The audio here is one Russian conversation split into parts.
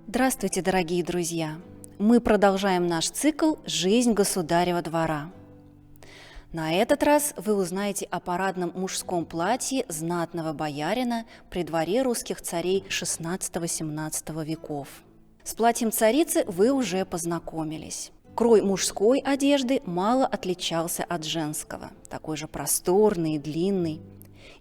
Здравствуйте, дорогие друзья! Мы продолжаем наш цикл «Жизнь государева двора». На этот раз вы узнаете о парадном мужском платье знатного боярина при дворе русских царей XVI-XVII веков. С платьем царицы вы уже познакомились. Крой мужской одежды мало отличался от женского, такой же просторный и длинный.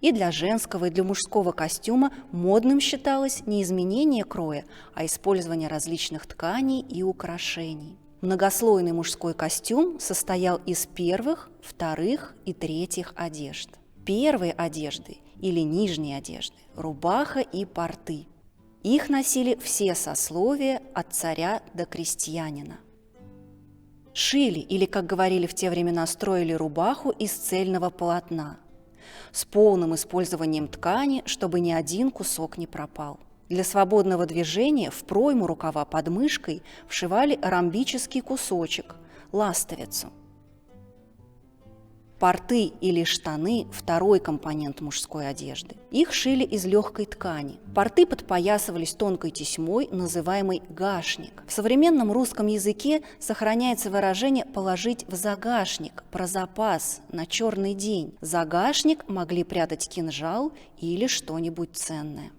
И для женского, и для мужского костюма модным считалось не изменение кроя, а использование различных тканей и украшений. Многослойный мужской костюм состоял из первых, вторых и третьих одежд. Первые одежды или нижние одежды – рубаха и порты. Их носили все сословия от царя до крестьянина. Шили, или, как говорили в те времена, строили рубаху из цельного полотна, с полным использованием ткани, чтобы ни один кусок не пропал. Для свободного движения в пройму рукава под мышкой вшивали ромбический кусочек – ластовицу. Порты или штаны – второй компонент мужской одежды. Их шили из легкой ткани. Порты подпоясывались тонкой тесьмой, называемой гашник. В современном русском языке сохраняется выражение «положить в загашник», про запас, на черный день. В загашник могли прятать кинжал или что-нибудь ценное.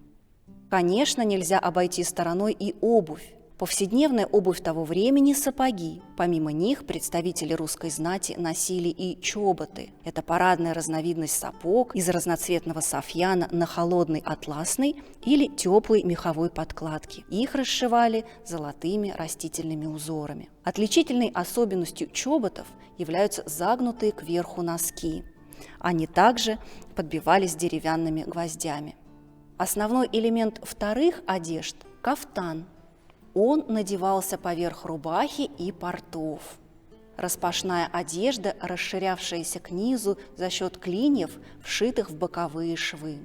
Конечно, нельзя обойти стороной и обувь. Повседневная обувь того времени – сапоги. Помимо них представители русской знати носили и чоботы. Это парадная разновидность сапог из разноцветного софьяна на холодной атласной или теплой меховой подкладке. Их расшивали золотыми растительными узорами. Отличительной особенностью чоботов являются загнутые кверху носки. Они также подбивались деревянными гвоздями. Основной элемент вторых одежд – кафтан. Он надевался поверх рубахи и портов. Распашная одежда, расширявшаяся к низу за счет клиньев, вшитых в боковые швы.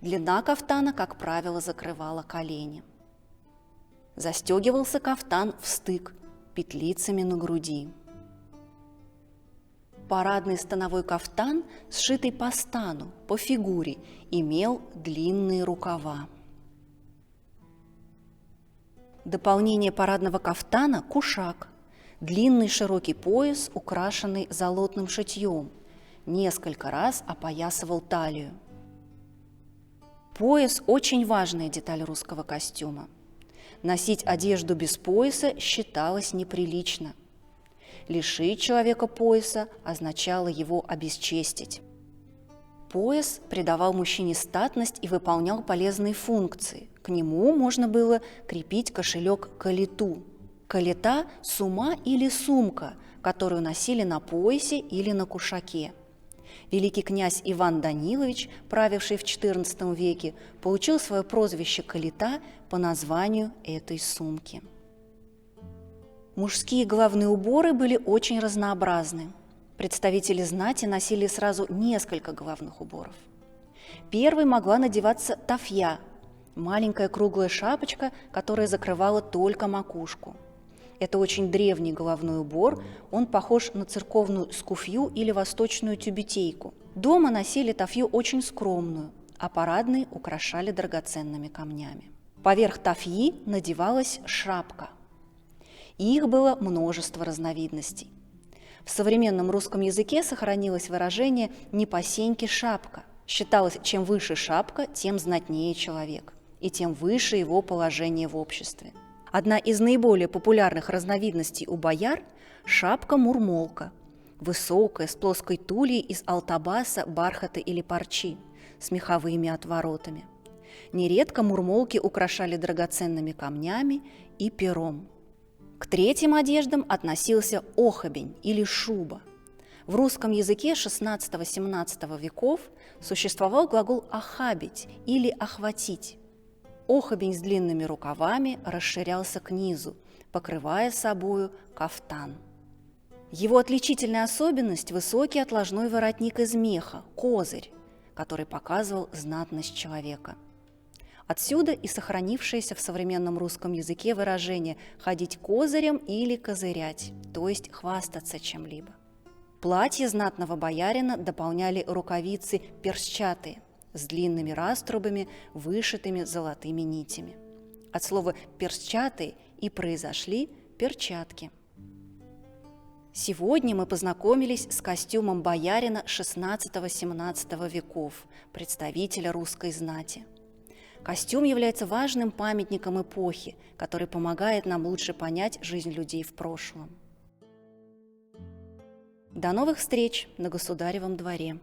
Длина кафтана, как правило, закрывала колени. Застегивался кафтан в стык, петлицами на груди. Парадный становой кафтан, сшитый по стану, по фигуре, имел длинные рукава. Дополнение парадного кафтана – кушак, длинный широкий пояс, украшенный золотным шитьем, несколько раз опоясывал талию. Пояс – очень важная деталь русского костюма. Носить одежду без пояса считалось неприлично. Лишить человека пояса означало его обесчестить. Пояс придавал мужчине статность и выполнял полезные функции. К нему можно было крепить кошелек-калиту. Калита – сума или сумка, которую носили на поясе или на кушаке. Великий князь Иван Данилович, правивший в XIV веке, получил свое прозвище «Калита» по названию этой сумки. Мужские головные уборы были очень разнообразны. Представители знати носили сразу несколько головных уборов. Первой могла надеваться тафья – маленькая круглая шапочка, которая закрывала только макушку. Это очень древний головной убор, он похож на церковную скуфью или восточную тюбетейку. Дома носили тафью очень скромную, а парадные украшали драгоценными камнями. Поверх тафьи надевалась шапка. Их было множество разновидностей. В современном русском языке сохранилось выражение «не по сеньке шапка». Считалось, чем выше шапка, тем знатнее человек, и тем выше его положение в обществе. Одна из наиболее популярных разновидностей у бояр – шапка-мурмолка, высокая, с плоской тульей из алтабаса, бархата или парчи, с меховыми отворотами. Нередко мурмолки украшали драгоценными камнями и пером. К третьим одеждам относился охобень или шуба. В русском языке XVI-XVII веков существовал глагол «охабить» или «охватить». Охобень с длинными рукавами расширялся к низу, покрывая собою кафтан. Его отличительная особенность – высокий отложной воротник из меха, козырь, который показывал знатность человека. Отсюда и сохранившееся в современном русском языке выражение «ходить козырем» или «козырять», то есть хвастаться чем-либо. Платье знатного боярина дополняли рукавицы персчатые, с длинными раструбами, вышитыми золотыми нитями. От слова «перчатый» и произошли перчатки. Сегодня мы познакомились с костюмом боярина XVI-XVII веков, представителя русской знати. Костюм является важным памятником эпохи, который помогает нам лучше понять жизнь людей в прошлом. До новых встреч на Государевом дворе!